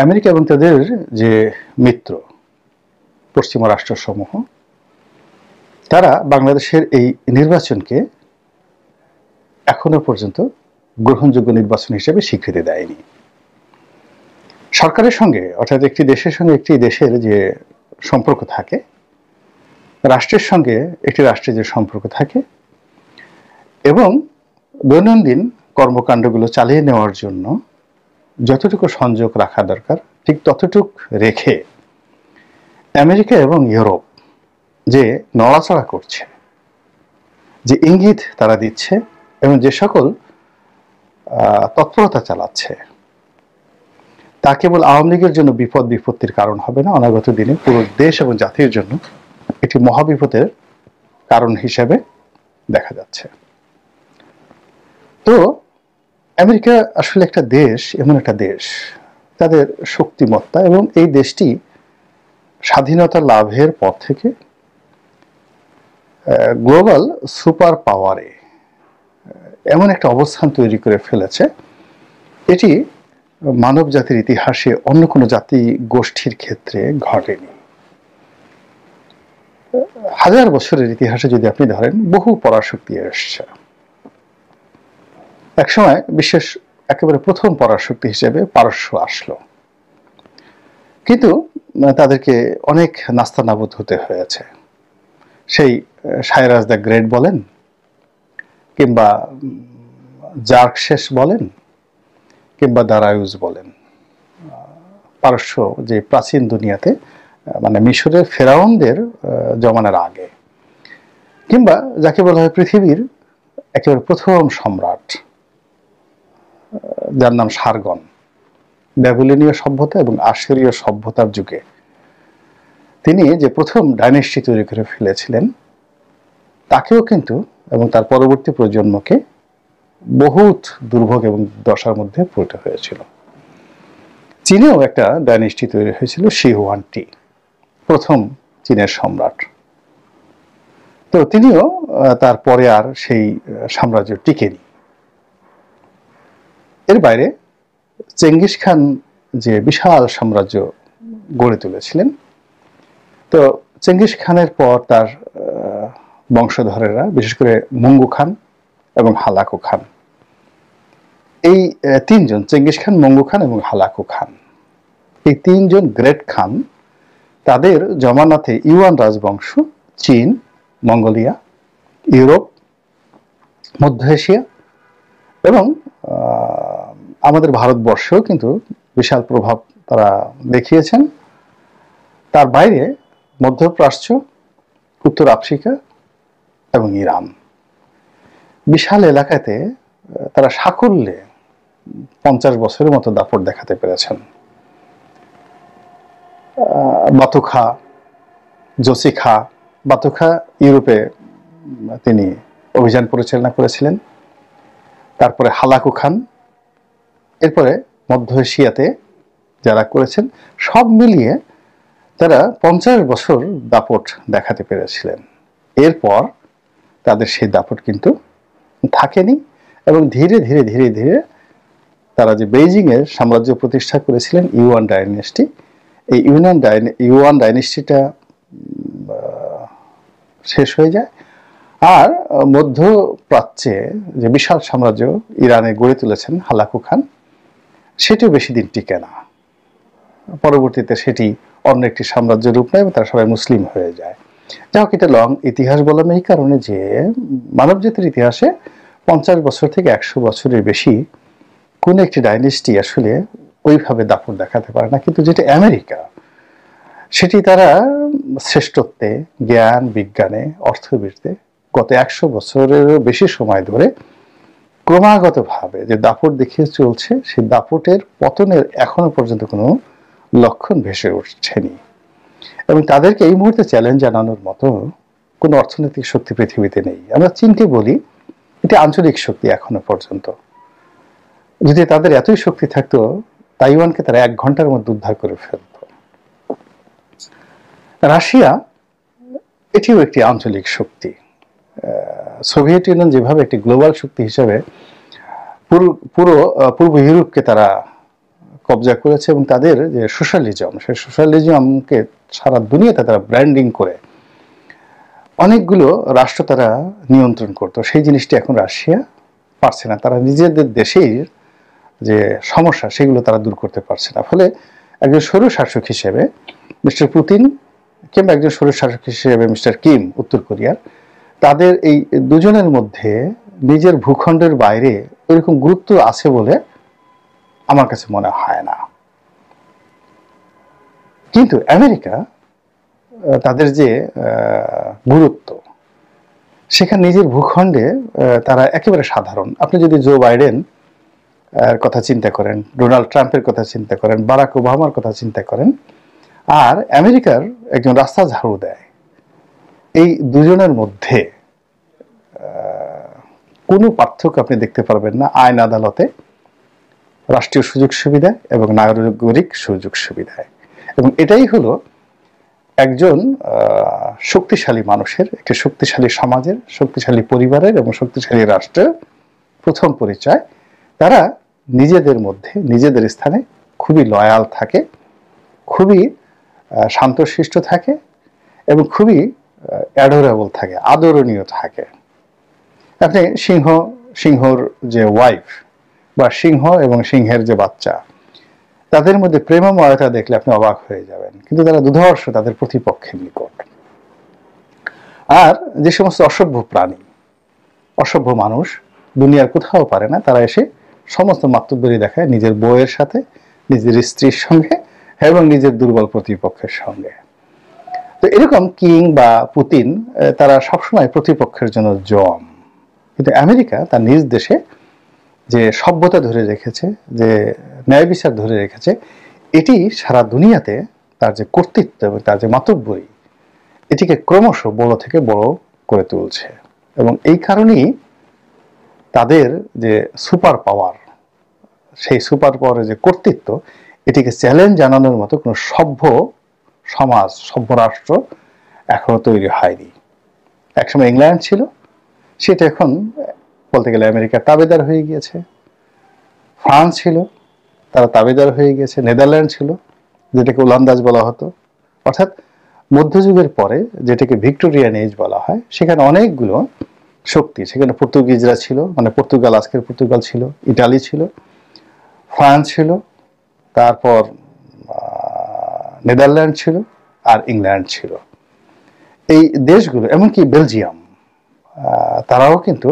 America এবং তাদের যে মিত্র পশ্চিমা রাষ্ট্রসমূহ তারা বাংলাদেশের এই নির্বাচনকে এখনো পর্যন্ত গ্রহণযোগ্য নির্বাচন হিসেবে স্বীকৃতি দেয়নি। সরকারের সঙ্গে অর্থাৎ একটি দেশের সঙ্গে একটি দেশের যে সম্পর্ক থাকে, রাষ্ট্রের সঙ্গে একটি রাষ্ট্রের যে সম্পর্ক থাকে এবং দৈনন্দিন কর্মকাণ্ডগুলো চালিয়ে নেওয়ার জন্য যতটুকু সংযোগ রাখা দরকার ঠিক ততটুক রেখে আমেরিকা এবং ইউরোপ যে নড়াচড়া করছে, যে ইঙ্গিত তারা দিচ্ছে এবং যে সকল তৎপরতা চালাচ্ছে তা কেবল আওয়ামী লীগের জন্য বিপদ বিপত্তির কারণ হবে না, অনাগত দিনে পুরো দেশ এবং জাতির জন্য একটি মহাবিপদের কারণ হিসেবে দেখা যাচ্ছে। তো আমেরিকা আসলে একটা দেশ, এমন একটা দেশ তাদের শক্তিমত্তা এবং এই দেশটি স্বাধীনতা লাভের পর থেকে গ্লোবাল সুপার পাওয়ারে এমন একটা অবস্থান তৈরি করে ফেলেছে, এটি মানব জাতির ইতিহাসে অন্য কোনো জাতি গোষ্ঠীর ক্ষেত্রে ঘটেনি। হাজার বছরের ইতিহাসে যদি আপনি ধরেন, বহু পরাশক্তি এসছে। একসময় বিশেষ একেবারে প্রথম পরাশক্তি হিসেবে পারস্য আসলো, কিন্তু তাদেরকে অনেক নাস্তানাবুদ হতে হয়েছে। সেই সাইরাস দ্য গ্রেট বলেন কিংবা জার্কশেস বলেন কিংবা দারায়ুজ বলেন, পারস্য যে প্রাচীন দুনিয়াতে মানে মিশরের ফেরাউনদের জমানার আগে, কিংবা যাকে বলা হয় পৃথিবীর একেবারে প্রথম সম্রাট যার নাম সারগন, ব্যাবিলনীয় সভ্যতা এবং আশিরীয় সভ্যতার যুগে তিনি যে প্রথম ডাইনেস্টি তৈরি করে ফেলেছিলেন, তাকেও কিন্তু এবং তার পরবর্তী প্রজন্মকে বহুত দুর্ভোগ এবং দশার মধ্যে পড়তে হয়েছিল। চীনেও একটা ডাইনেস্টি তৈরি হয়েছিল, শি হুয়ানটি, প্রথম চীনের সম্রাট। তো তিনিও তারপরে আর সেই সাম্রাজ্য টিকেনি। এর বাইরে চেঙ্গিস খান যে বিশাল সাম্রাজ্য গড়ে তুলেছিলেন, তো চেঙ্গিস খানের পর তার বংশধরেরা, বিশেষ করে মুঙ্গু খান এবং হালাকু খান, এই তিনজন, চেঙ্গিস খান, মুঙ্গু খান এবং হালাকু খান, এই তিনজন গ্রেট খান, তাদের জমানাতে ইউয়ান রাজবংশ চীন, মঙ্গোলিয়া, ইউরোপ, মধ্য এশিয়া এবং আমাদের ভারতবর্ষেও কিন্তু বিশাল প্রভাব তারা দেখিয়েছেন। তার বাইরে মধ্যপ্রাচ্য, উত্তর আফ্রিকা এবং ইরান, বিশাল এলাকাতে তারা সাকল্যে 50 বছরের মতো দাপট দেখাতে পেরেছেন। বাতুখা, জোসিখা, বাতুখা ইউরোপে তিনি অভিযান পরিচালনা করেছিলেন, তারপরে হালাকু খান, এরপরে মধ্য এশিয়াতে যারা করেছেন, সব মিলিয়ে তারা 50 বছর দাপট দেখাতে পেরেছিলেন। এরপর তাদের সেই দাপট কিন্তু থাকেনি এবং ধীরে ধীরে ধীরে ধীরে তারা যে বেইজিংয়ের সাম্রাজ্য প্রতিষ্ঠা করেছিলেন, ইউয়ান ডাইনেস্টি, এই ইউয়ান ডাইনেস্টিটা শেষ হয়ে যায়। আর মধ্যপ্রাচ্যে যে বিশাল সাম্রাজ্য ইরানে গড়ে তুলেছেন হালাকু খান, সেটিও বেশি দিন টিকে না। পরবর্তীতে সেটি অন্য একটি সাম্রাজ্যের রূপ নেয় এবং তারা সবাই মুসলিম হয়ে যায়। যাই হোক, এটা লং ইতিহাস বললাম এই কারণে যে মানব জাতির ইতিহাসে 50 বছর থেকে 100 বছরের বেশি কোন একটি ডাইনেস্টি আসলে ওইভাবে দাপট দেখাতে পারে না। কিন্তু যেটা আমেরিকা, সেটি তারা শ্রেষ্ঠত্বে, জ্ঞান, বিজ্ঞানে, অর্থবীর্তে গত 100 বছরেরও বেশি সময় ধরে ক্রমাগতভাবে যে দাপট দেখিয়ে চলছে, সেই দাপটের পতনের এখনো পর্যন্ত কোনো লক্ষণ ভেসে উঠছেনি। এবং তাদেরকে এই মুহূর্তে চ্যালেঞ্জ জানানোর মতো কোনো অর্থনৈতিক শক্তি পৃথিবীতে নেই। আমরা চীনকে বলি এটি আঞ্চলিক শক্তি এখনো পর্যন্ত। যদি তাদের এতই শক্তি থাকতো, তাইওয়ানকে তারা 1 ঘন্টার মধ্যে উদ্ধার করে ফেলত। রাশিয়া এটিও একটি আঞ্চলিক শক্তি। সোভিয়েত ইউনিয়ন যেভাবে একটি গ্লোবাল শক্তি হিসেবে পুরো পূর্ব ইউরোপকে তারা কবজা করেছে এবং তাদের যে সোশ্যালিজম, সেই সোশ্যালিজমকে সারা দুনিয়াতে তারা ব্র্যান্ডিং করে অনেকগুলো রাষ্ট্র তারা নিয়ন্ত্রণ করতো। সেই জিনিসটি এখন রাশিয়া পারছে না। তারা নিজেদের দেশেই যে সমস্যা সেগুলো তারা দূর করতে পারছে না। ফলে একজন স্বৈরশাসক হিসেবে মিস্টার পুতিন কিংবা একজন স্বৈরশাসক হিসেবে মিস্টার কিম উত্তর কোরিয়ার, তাদের এই দুজনের মধ্যে নিজের ভূখণ্ডের বাইরে ওইরকম গুরুত্ব আছে বলে আমার কাছে মনে হয় না। কিন্তু আমেরিকা তাদের যে গুরুত্ব, সেখানে নিজের ভূখণ্ডে তারা একেবারে সাধারণ। আপনি যদি জো বাইডেন কথা চিন্তা করেন, ডোনাল্ড ট্রাম্পের কথা চিন্তা করেন, বারাক ওবামার কথা চিন্তা করেন, আর আমেরিকার একজন রাস্তা ঝাড়ু দেয়, এই দুজনের মধ্যে কোনো পার্থক্য আপনি দেখতে পারবেন না আইন আদালতে, রাষ্ট্রীয় সুযোগ সুবিধা এবং নাগরিক সুযোগ সুবিধায়। এবং এটাই হলো একজন শক্তিশালী মানুষের, একটি শক্তিশালী সমাজের, শক্তিশালী পরিবারের এবং শক্তিশালী রাষ্ট্রের প্রথম পরিচয়। তারা নিজেদের মধ্যে নিজেদের স্থানে খুবই লয়াল থাকে, খুবই শান্তশিষ্ট থাকে এবং খুবই অ্যাডোরেবল থাকে, আদরণীয় থাকে। আপনি সিংহর যে ওয়াইফ বা সিংহ এবং সিংহের যে বাচ্চা, তাদের মধ্যে প্রেমময়তা দেখলে আপনি অবাক হয়ে যাবেন, কিন্তু তারা দুধর্ষ তাদের প্রতিপক্ষের নিকট। আর যে সমস্ত অসভ্য প্রাণী, অসভ্য মানুষ দুনিয়ার কোথাও পারে না, তারা এসে সমস্ত মাতব্বরি দেখায় নিজের বউয়ের সাথে, নিজের স্ত্রীর সঙ্গে এবং নিজের দুর্বল প্রতিপক্ষের সঙ্গে। তো এরকম কিং বা পুতিন তারা সবসময় প্রতিপক্ষের জন্য জম। কিন্তু আমেরিকা তার নিজ দেশে যে সভ্যতা ধরে রেখেছে, যে ন্যায় বিচার ধরে রেখেছে, এটি সারা দুনিয়াতে তার যে কর্তৃত্ব এবং তার যে মাতব্বরি, এটিকে ক্রমশ বড় থেকে বড় করে তুলছে। এবং এই কারণেই তাদের যে সুপার পাওয়ার, সেই সুপার পাওয়ারের যে কর্তৃত্ব, এটিকে চ্যালেঞ্জ জানানোর মতো কোনো সভ্য সমাজ, সভ্য রাষ্ট্র এখনো তৈরি হয়নি। একসময় ইংল্যান্ড ছিল, সেটা এখন বলতে গেলে আমেরিকার তাবেদার হয়ে গিয়েছে। ফ্রান্স ছিল, তারা তাবেদার হয়ে গিয়েছে। নেদারল্যান্ড ছিল, যেটাকে ওলন্দাজ বলা হতো। অর্থাৎ মধ্যযুগের পরে যেটাকে ভিক্টোরিয়ান এজ বলা হয়, সেখানে অনেকগুলো শক্তি, সেখানে পর্তুগিজরা ছিল, মানে পর্তুগাল, আজকের পর্তুগাল ছিল, ইটালি ছিল, ফ্রান্স ছিল, তারপর নেদারল্যান্ড ছিল, আর ইংল্যান্ড ছিল। এই দেশগুলো, এমনকি বেলজিয়াম, তারাও কিন্তু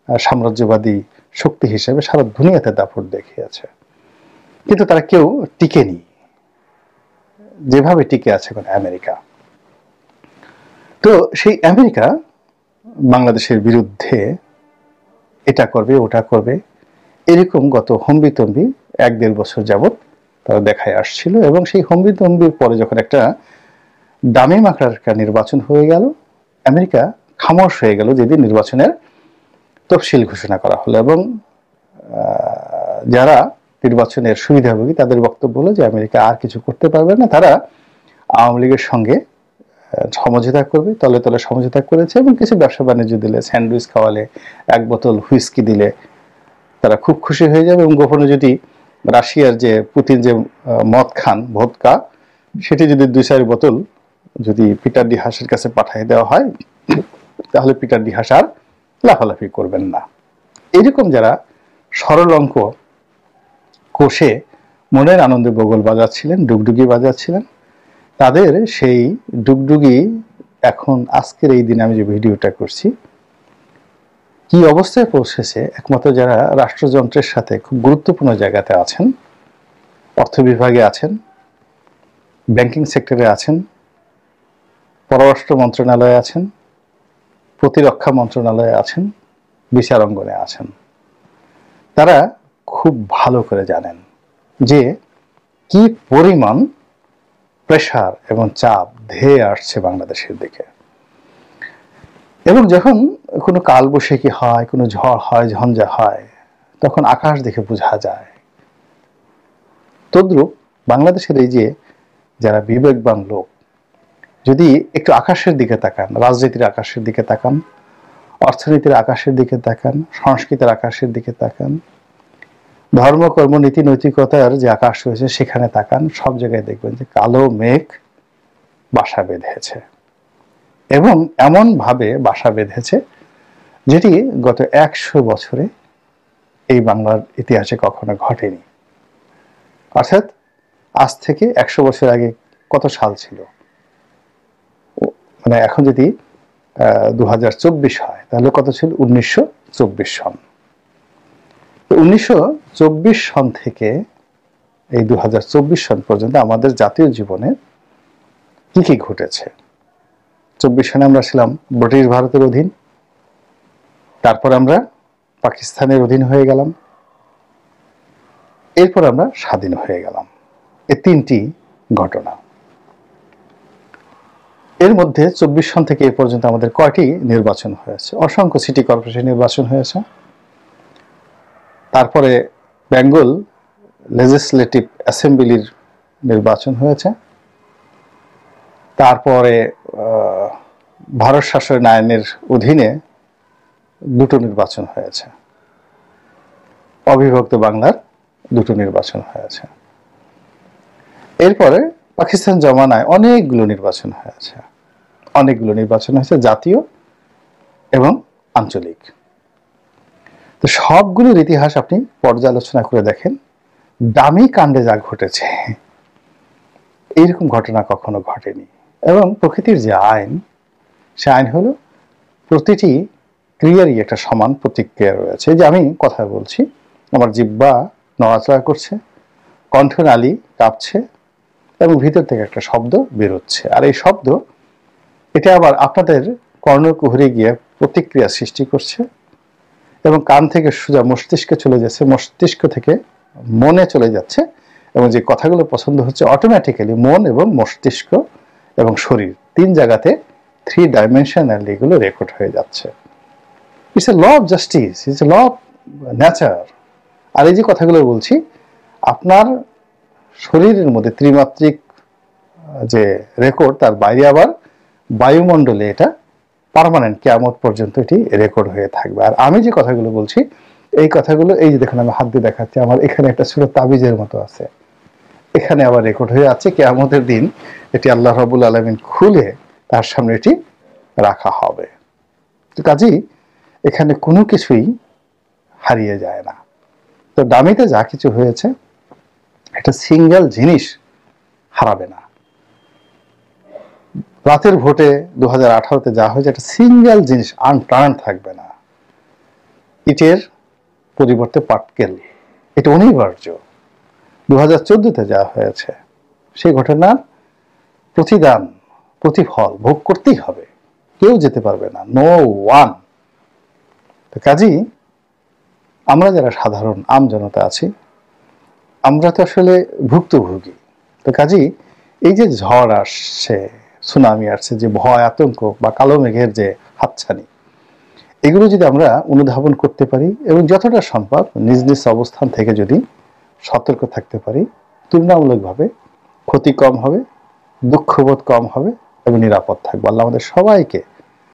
সাম্রাজ্যবাদী শক্তি হিসেবে সারা দুনিয়াতে দাপট দেখিয়েছে। কিন্তু তারা কেউ টিকেনি যেভাবে টিকে আছে এখন আমেরিকা। তো সেই আমেরিকা বাংলাদেশের বিরুদ্ধে এটা করবে, ওটা করবে, এরকম গত হম্বিতম্বি 1-1.5 বছর যাবৎ তারা দেখায় আসছিল। এবং সেই হম্বিতম্বির পরে যখন একটা দামি মাকড়ার নির্বাচন হয়ে গেল, আমেরিকা খামোশ হয়ে গেল যেদিন নির্বাচনের তফসিল ঘোষণা করা হলো। এবং যারা নির্বাচনের সুবিধাভোগী, তাদের বক্তব্য হলো যে আমেরিকা আর কিছু করতে পারবে না, তারা আওয়ামী লীগের সঙ্গে সমঝোতা করবে, তলে তলে সমঝোতা করেছে এবং কিছু ব্যবসা বাণিজ্য দিলে, স্যান্ডউইচ খাওয়ালে, 1 বোতল হুইস্কি দিলে তারা খুব খুশি হয়ে যাবে। এবং গোপনে যদি রাশিয়ার যে পুতিন যে মদ খান, ভোদকা, সেটি যদি 2-4 বোতল যদি পিটার ডি হাসের কাছে পাঠিয়ে দেওয়া হয়, তাহলে পিটার ডি হাস আর লাফালাফি করবেন না। এরকম যারা সরল অঙ্ক কষে মনের আনন্দে বগল বাজাচ্ছিলেন, ডুগডুগি বাজাচ্ছিলেন, তাদের সেই ডুগডুগি এখন আজকের এই দিনে আমি যে ভিডিওটা করছি, কি অবস্থায় পৌঁছেছে, একমাত্র যারা রাষ্ট্রযন্ত্রের সাথে খুব গুরুত্বপূর্ণ জায়গাতে আছেন, অর্থ বিভাগে আছেন, ব্যাংকিং সেক্টরে আছেন, পররাষ্ট্র মন্ত্রণালয়ে আছেন, প্রতিরক্ষা মন্ত্রণালয়ে আছেন, বিচার অঙ্গনে আছেন, তারা খুব ভালো করে জানেন যে কি পরিমাণ প্রেসার এবং চাপ ধেয়ে আসছে বাংলাদেশের দিকে। এবং যখন কোনো কালবৈশাখী হয়, কোনো ঝড় হয়, ঝঞ্ঝা হয়, তখন আকাশ দেখে বোঝা যায়। তদ্রূপ বাংলাদেশের এই যে যারা বিবেকবান লোক, যদি একটু আকাশের দিকে তাকান, রাজনীতির আকাশের দিকে তাকান, অর্থনীতির আকাশের দিকে তাকান, সংস্কৃতির আকাশের দিকে তাকান, ধর্ম, কর্ম, নীতি, নৈতিকতার যে আকাশ রয়েছে সেখানে তাকান, সব জায়গায় দেখবেন যে কালো মেঘ বাসা বেঁধেছে, এবং এমন ভাবে বাসা বেঁধেছে যেটি গত 100 বছরে এই বাংলার ইতিহাসে কখনো ঘটেনি। অর্থাৎ আজ থেকে 100 বছর আগে কত সাল ছিল, মানে এখন যদি 2024 হয় তাহলে কত ছিল, 1924 সন। 1924 সন থেকে এই 2024 সন পর্যন্ত আমাদের জাতীয় জীবনে কি কি ঘটেছে। 24 সনে আমরা ছিলাম ব্রিটিশ ভারতের অধীন, তারপর আমরা পাকিস্তানের অধীন হয়ে গেলাম, এরপর আমরা স্বাধীন হয়ে গেলাম। এই তিনটি ঘটনা। এর মধ্যে 24 সন থেকে এ পর্যন্ত আমাদের কয়টি নির্বাচন হয়েছে? অসংখ্য সিটি কর্পোরেশন নির্বাচন হয়েছে, তারপরে বেঙ্গল লেজিসলেটিভ অ্যাসেম্বলির নির্বাচন হয়েছে, তারপরে ভারত শাসন আইনের অধীনে দুটো নির্বাচন হয়েছে, অবিভক্ত বাংলার দুটো নির্বাচন হয়েছে, এরপরে পাকিস্তান জমানায় অনেকগুলো নির্বাচন হয়েছে, জাতীয় এবং আঞ্চলিক। তো সবগুলোর ইতিহাস আপনি পর্যালোচনা করে দেখেন, দামি কাণ্ডে যা ঘটেছে এইরকম ঘটনা কখনো ঘটেনি। এবং প্রকৃতির যে আইন, সে আইন হলো প্রতিটি ক্রিয়ারই একটা সমান প্রতিক্রিয়া রয়েছে। যে আমি কথা বলছি, আমার জিহ্বা নড়াচড়া করছে, কণ্ঠনালী কাঁপছে, এবং ভিতর থেকে একটা শব্দ বেরোচ্ছে, আর এই শব্দ এটা আবার আপনাদের কর্ণকুহরে গিয়ে প্রতিক্রিয়া সৃষ্টি করছে, এবং কান থেকে সোজা মস্তিষ্কে চলে যাচ্ছে, মস্তিষ্ক থেকে মনে চলে যাচ্ছে, এবং যে কথাগুলো পছন্দ হচ্ছে অটোমেটিক্যালি মন এবং মস্তিষ্ক এবং শরীর তিন জায়গাতে 3 ডাইমেনশনালি এগুলো রেকর্ড হয়ে যাচ্ছে। It's a law of justice, it's a law of nature. আর এই যে কথাগুলো বলছি, আপনার শরীরের মধ্যে ত্রিমাত্রিক যে রেকর্ড, তার বাইরে আবার বায়ুমণ্ডলে এটা পার্মানেন্ট, কিয়ামত পর্যন্ত এটি রেকর্ড হয়ে থাকবে। আর আমি যে কথাগুলো বলছি, এই কথাগুলো এই যে দেখুন আমি হাত দিয়ে দেখাচ্ছি, আমার এখানে একটা ছোট তাবিজের মতো আছে, এখানে আবার রেকর্ড হয়ে আছে, কিয়ামতের দিন এটি আল্লাহ রাব্বুল আলামিন খুলে তার সামনে এটি রাখা হবে। তো কাজেই এখানে কোনো কিছুই হারিয়ে যায় না। তো দামিতে যা কিছু হয়েছে, একটা সিঙ্গেল জিনিস হারাবে না। রাতের ভোটে 2018-তে যা হয়েছে, একটা সিঙ্গেল জিনিস আনটার্ন থাকবে না। ইটের পরিবর্তে পাটকেল, এটা অনিবার্য। 2014-তে যা হয়েছে, সেই ঘটনার প্রতিদান, প্রতিফল ভোগ করতেই হবে, কেউ যেতে পারবে না, নো ওয়ান। তো কাজেই আমরা যারা সাধারণ আম জনতা আছি, আমরা তো আসলে ভুক্তভোগী। তো কাজেই এই যে ঝড় আসছে, সুনামি আসছে, যে ভয়, আতঙ্ক বা কালো মেঘের যে হাতছানি, এগুলো যদি আমরা অনুধাবন করতে পারি এবং যতটা সম্ভব নিজ নিজ অবস্থান থেকে যদি সতর্ক থাকতে পারি, তুলনামূলকভাবে ক্ষতি কম হবে, দুঃখবোধ কম হবে এবং নিরাপদ থাকবো। আল্লাহ আমাদের সবাইকে